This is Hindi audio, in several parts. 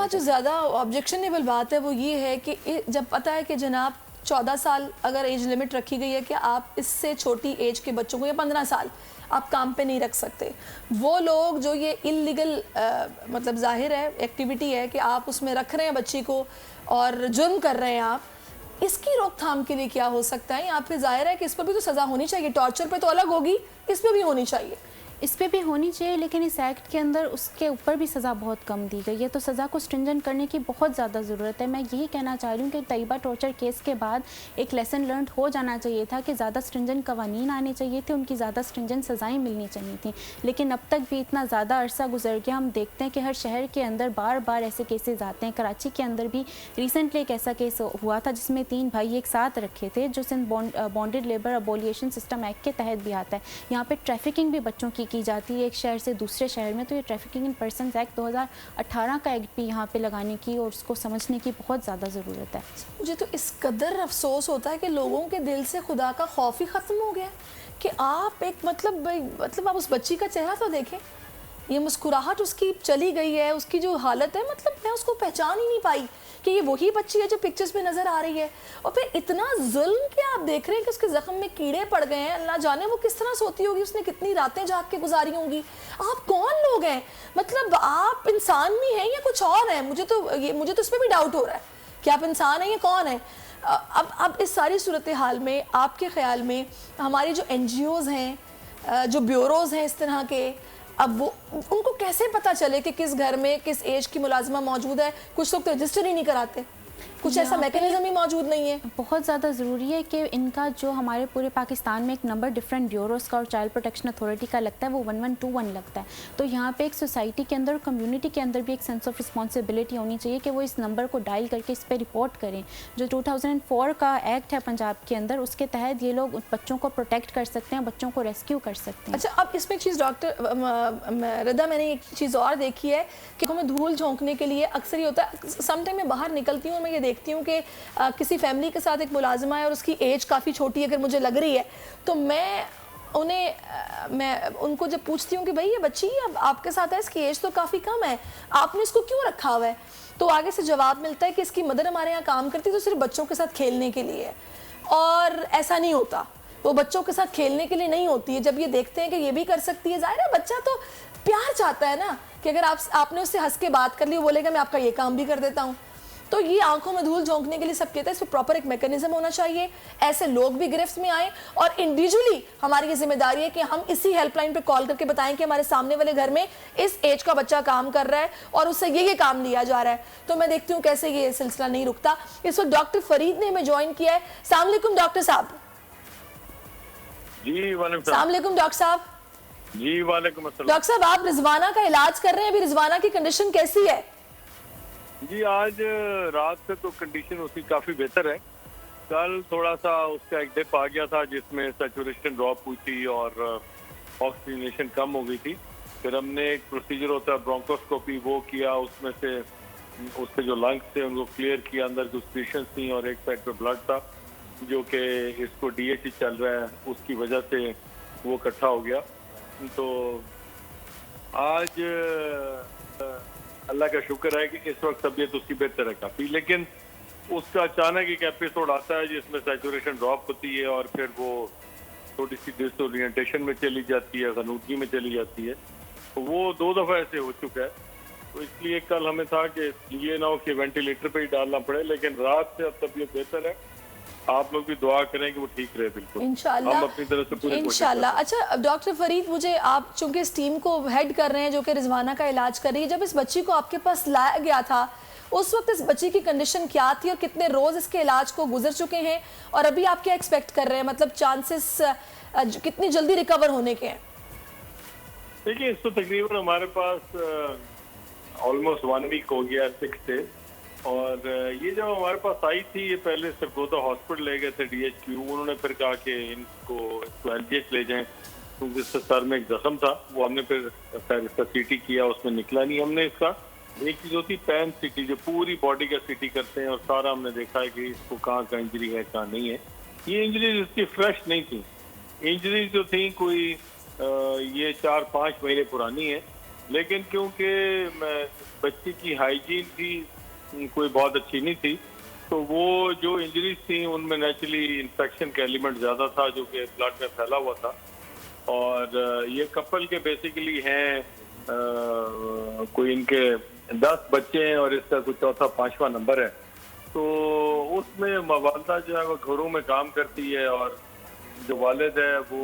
वहाँ जो ज़्यादा ऑब्जेक्शनेबल बात है वो ये है कि जब पता है कि जनाब 14 साल अगर एज लिमिट रखी गई है कि आप इससे छोटी एज के बच्चों को, या 15 साल आप काम पे नहीं रख सकते, वो लोग जो ये इलीगल मतलब जाहिर है एक्टिविटी है कि आप उसमें रख रहे हैं बच्ची को और जुर्म कर रहे हैं आप, इसकी रोकथाम के लिए क्या हो सकता है? यहाँ पे जाहिर है कि इस पर भी तो सज़ा होनी चाहिए, टॉर्चर पे तो अलग होगी, इस पर भी होनी चाहिए। इस पे भी होनी चाहिए, लेकिन इस एक्ट के अंदर उसके ऊपर भी सज़ा बहुत कम दी गई है, तो सज़ा को स्ट्रिंजेंट करने की बहुत ज़्यादा ज़रूरत है। मैं यही कहना चाह रही हूँ कि तैयबा टॉर्चर केस के बाद एक लेसन लर्न हो जाना चाहिए था कि ज़्यादा स्ट्रिंजेंट कवानीन आने चाहिए थे, उनकी ज़्यादा स्ट्रिंजेंट सज़ाएँ मिलनी चाहिए थी। लेकिन अब तक भी इतना ज़्यादा अरसा गुजर गया, हम देखते हैं कि हर शहर के अंदर बार बार ऐसे केसेज आते हैं। कराची के अंदर भी रिसेंटली एक ऐसा केस हुआ था जिसमें 3 भाई एक साथ रखे थे, जो Sindh bonded labour abolition system act के तहत भी आता है। यहाँ पर ट्रैफिकिंग भी बच्चों की जाती है एक शहर से दूसरे शहर में, तो ये ट्रैफिकिंग इन पर्सनस एक्ट 2018 का एक्ट भी यहाँ पे लगाने की और उसको समझने की बहुत ज़्यादा ज़रूरत है। मुझे तो इस कदर अफसोस होता है कि लोगों के दिल से खुदा का खौफ ही ख़त्म हो गया कि आप एक मतलब आप उस बच्ची का चेहरा तो देखें, ये मुस्कुराहट उसकी चली गई है, उसकी जो हालत है, मतलब मैं उसको पहचान ही नहीं पाई कि ये वही बच्ची है जो पिक्चर्स में नज़र आ रही है। और फिर इतना जुल्म कि आप देख रहे हैं कि उसके ज़ख्म में कीड़े पड़ गए हैं, अल्लाह जाने वो किस तरह सोती होगी, उसने कितनी रातें जाग के गुजारी होंगी। आप कौन लोग हैं? मतलब आप इंसान भी हैं या कुछ और हैं? मुझे तो इस पर भी डाउट हो रहा है कि आप इंसान हैं या कौन है। अब इस सारी सूरत हाल में आपके ख्याल में हमारी जो NGOs हैं, जो ब्यूरोज़ हैं इस तरह के, अब वो उनको कैसे पता चले कि किस घर में किस एज की मुलाजिमा मौजूद है? कुछ लोग तो रजिस्टर ही नहीं कराते, कुछ ऐसा मैकेनिज्म ही मौजूद नहीं है। बहुत ज़्यादा ज़रूरी है कि इनका जो हमारे पूरे पाकिस्तान में एक नंबर डिफरेंट ब्यूरोज़ का और चाइल्ड प्रोटेक्शन अथॉरिटी का लगता है, वो 1121 लगता है। तो यहाँ पे एक सोसाइटी के अंदर, कम्युनिटी के अंदर भी एक सेंस ऑफ रिस्पॉन्सिबिलिटी होनी चाहिए कि वो इस नंबर को डायल करके इस पर रिपोर्ट करें। जो 2004 का एक्ट है पंजाब के अंदर, उसके तहत ये लोग बच्चों को प्रोटेक्ट कर सकते हैं, बच्चों को रेस्क्यू कर सकते हैं। अच्छा, अब इसमें एक चीज़ डॉक्टर रिदा, मैंने एक चीज़ और देखी है कि हमें धूल झोंकने के लिए अक्सर ही होता है, समटाइम मैं बाहर निकलती हूँ और मैं ये देखती हूँ कि किसी फैमिली के साथ एक मुलाजिमा है और उसकी एज काफ़ी छोटी है, अगर मुझे लग रही है तो मैं उनको जब पूछती हूँ कि भाई ये बच्ची अब आपके साथ है, इसकी एज तो काफ़ी कम है, आपने इसको क्यों रखा हुआ है? तो आगे से जवाब मिलता है कि इसकी मदर हमारे यहाँ काम करती तो सिर्फ बच्चों के साथ खेलने के लिए है। और ऐसा नहीं होता, वो बच्चों के साथ खेलने के लिए नहीं होती है। जब ये देखते हैं कि ये भी कर सकती है, जाहिर है बच्चा तो प्यार चाहता है ना, कि अगर आपने उससे हंस के बात कर ली, वो बोलेगा मैं आपका ये काम भी कर देता हूँ। तो ये आंखों में धूल झोंकने के लिए सब कहते हैं, इसमें प्रॉपर एक मैकेनिज्म होना चाहिए, ऐसे लोग भी गिरफ्त में आए। और इंडिविजुअली हमारी ये जिम्मेदारी है कि हम इसी हेल्पलाइन पे कॉल करके बताएं कि हमारे सामने वाले घर में इस एज का बच्चा काम कर रहा है और उससे ये काम लिया जा रहा है। तो मैं देखती हूँ कैसे ये सिलसिला नहीं रुकता। इस वक्त डॉक्टर फरीद ने हमें ज्वाइन किया है। अस्सलाम वालेकुम डॉक्टर साहब। जी वालेकुम अस्सलाम वालेकुम डॉक्टर साहब। जी वालेकुम अस्सलाम। डॉक्टर साहब, आप रिजवाना का इलाज कर रहे हैं, अभी रिजवाना की कंडीशन कैसी है? जी आज रात से तो कंडीशन उसकी काफी बेहतर है। कल थोड़ा सा उसका एक डिप आ गया था जिसमें सैचुरेशन ड्रॉप हुई थी और ऑक्सीजनेशन कम हो गई थी। फिर हमने एक प्रोसीजर होता है ब्रोंकोस्कोपी, वो किया, उसमें से उसके जो लंग्स थे उनको क्लियर किया, अंदर कुछ पेशेंट्स थी और एक साइड पे ब्लड था जो कि इसको DHE चल रहा है, उसकी वजह से वो इकट्ठा हो गया। तो आज अल्लाह का शुक्र है कि इस वक्त तबीयत उसकी बेहतर है काफ़ी, लेकिन उसका अचानक एक एपिसोड आता है जिसमें सैचुरेशन ड्रॉप होती है और फिर वो थोड़ी सी डिसओरिएंटेशन में चली जाती है, गनूदगी में चली जाती है। तो वो 2 दफ़ा ऐसे हो चुका है। तो इसलिए कल हमें था कि ये ना हो कि वेंटिलेटर पे ही डालना पड़े, लेकिन रात से अब तबीयत बेहतर है। आप लोग भी दुआ करें कि वो ठीक रहे। बिल्कुल इंशाल्लाह, हम अपनी तरफ से पूरी इंशाल्लाह। अच्छा डॉक्टर फरीद, मुझे आप चूंकि इस टीम को हेड कर रहे हैं जो कि रिजवाना का इलाज कर रही है, जब इस बच्ची को आपके पास लाया गया था उस वक्त इस बच्ची की कंडीशन क्या थी और कितने रोज इसके इलाज को गुजर चुके हैं और अभी आप क्या एक्सपेक्ट कर रहे हैं, मतलब चांसेस कितनी जल्दी रिकवर होने के हैं? देखिए, इस तो तकरीबन हमारे पास ऑलमोस्ट 1 वीक हो गया, 6 डेज। और ये जब हमारे पास आई थी, ये पहले सरगोदा हॉस्पिटल ले गए थे DHQ। उन्होंने फिर कहा कि इनको LGH ले जाएं क्योंकि इसके सर में एक जख्म था। वो हमने फिर इसका CT किया, उसमें निकला नहीं। हमने इसका एक चीज़ होती पैन CT, जो पूरी बॉडी का CT करते हैं, और सारा हमने देखा है कि इसको कहाँ का इंजरी है कहाँ नहीं है। ये इंजरीज इसकी फ्रेश नहीं थी। इंजरीज जो थी कोई ये 4-5 महीने पुरानी है लेकिन क्योंकि बच्ची की हाइजीन थी कोई बहुत अच्छी नहीं थी, तो वो जो इंजरीज थी उनमें नेचुरली इन्फेक्शन का एलिमेंट ज़्यादा था जो कि ब्लड में फैला हुआ था। और ये कपल के बेसिकली हैं कोई इनके 10 बच्चे हैं और इसका कुछ चौथा 5वां नंबर है। तो उसमें वालदा जो है वो घरों में काम करती है और जो वालिद है वो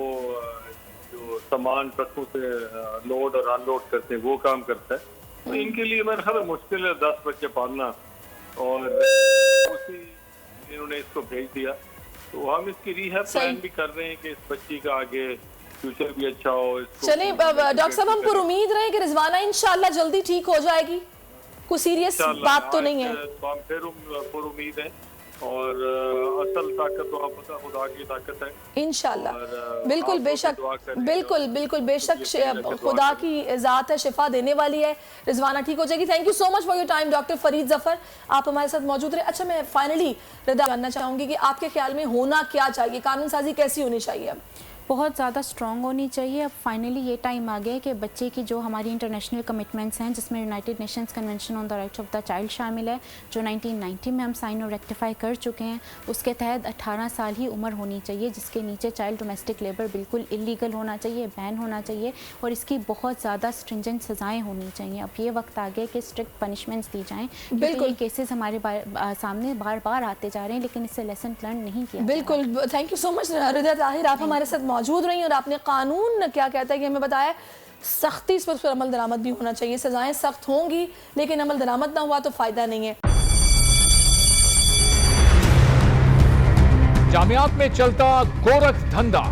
जो सामान ट्रकों से लोड और अनलोड करते हैं वो काम करता है। तो इनके लिए मेरा ख्याल मुश्किल है 10 बच्चे पालना, और उसी इन्होंने इसको भेज दिया। तो हम इसकी रिहैब प्लान भी कर रहे हैं कि इस बच्ची का आगे फ्यूचर भी अच्छा हो। चलिए डॉक्टर साहब, हम पर उम्मीद रहे कि रिजवाना इंशाल्लाह जल्दी ठीक हो जाएगी, कोई सीरियस बात तो नहीं है। तो हम फिर उम्मीद है, और असल ताकत तो आप पता खुदा की ताकत है इंशाल्लाह। बिल्कुल बेशक, बिल्कुल बेशक खुदा की ज़ात है, शिफा देने वाली है, रिजवाना ठीक हो जाएगी। Thank you so much for your time doctor Farid Zafar, आप हमारे साथ मौजूद रहे। अच्छा, मैं फाइनली रिदा जानना चाहूँगी कि आपके ख्याल में होना क्या चाहिए, कानून साजी कैसी होनी चाहिए? अब बहुत ज़्यादा स्ट्रॉन्ग होनी चाहिए। अब फाइनली ये टाइम आ गया है कि बच्चे की जो हमारी इंटरनेशनल कमिटमेंट्स हैं, जिसमें United Nations convention on the rights of the child शामिल है, जो 1990 में हम साइन और रेक्टिफाई कर चुके हैं, उसके तहत 18 साल ही उम्र होनी चाहिए, जिसके नीचे चाइल्ड डोमेस्टिक लेबर बिल्कुल इलीगल होना चाहिए, बैन होना चाहिए, और इसकी बहुत ज़्यादा स्ट्रिंजेंट सज़ाएँ होनी चाहिए। अब ये वक्त आ गया कि स्ट्रिक्ट पनिशमेंट्स दी जाएँ। बिल्कुल, ये केसेस हमारे सामने बार बार आते जा रहे हैं, लेकिन इससे लेसन लर्न नहीं किया। बिल्कुल, thank you so much Rida Tahir, आप हमारे साथ मौजूद रही और आपने कानून क्या कहता है कि हमें बताया, सख्ती से उस पर अमल दरामद भी होना चाहिए। सजाएं सख्त होंगी लेकिन अमल दरामद ना हुआ तो फायदा नहीं है। जामियात में चलता गोरख धंधा,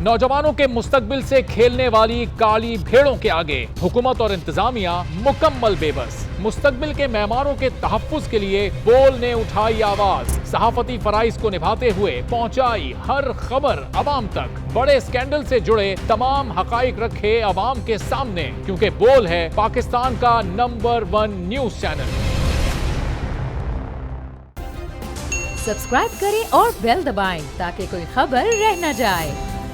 नौजवानों के मुस्तकबिल से खेलने वाली काली भेड़ों के आगे हुकूमत और इंतजामिया मुकम्मल बेबस। मुस्तकबिल के मेहमानों के तहफ्फुज के लिए बोल ने उठाई आवाज, सहाफती फराइज को निभाते हुए पहुंचाई हर खबर अवाम तक, बड़े स्कैंडल से जुड़े तमाम हकाइक रखे अवाम के सामने, क्योंकि बोल है पाकिस्तान का नंबर 1 न्यूज चैनल। सब्सक्राइब करें और बेल दबाएं ताकि कोई खबर रह न जाए।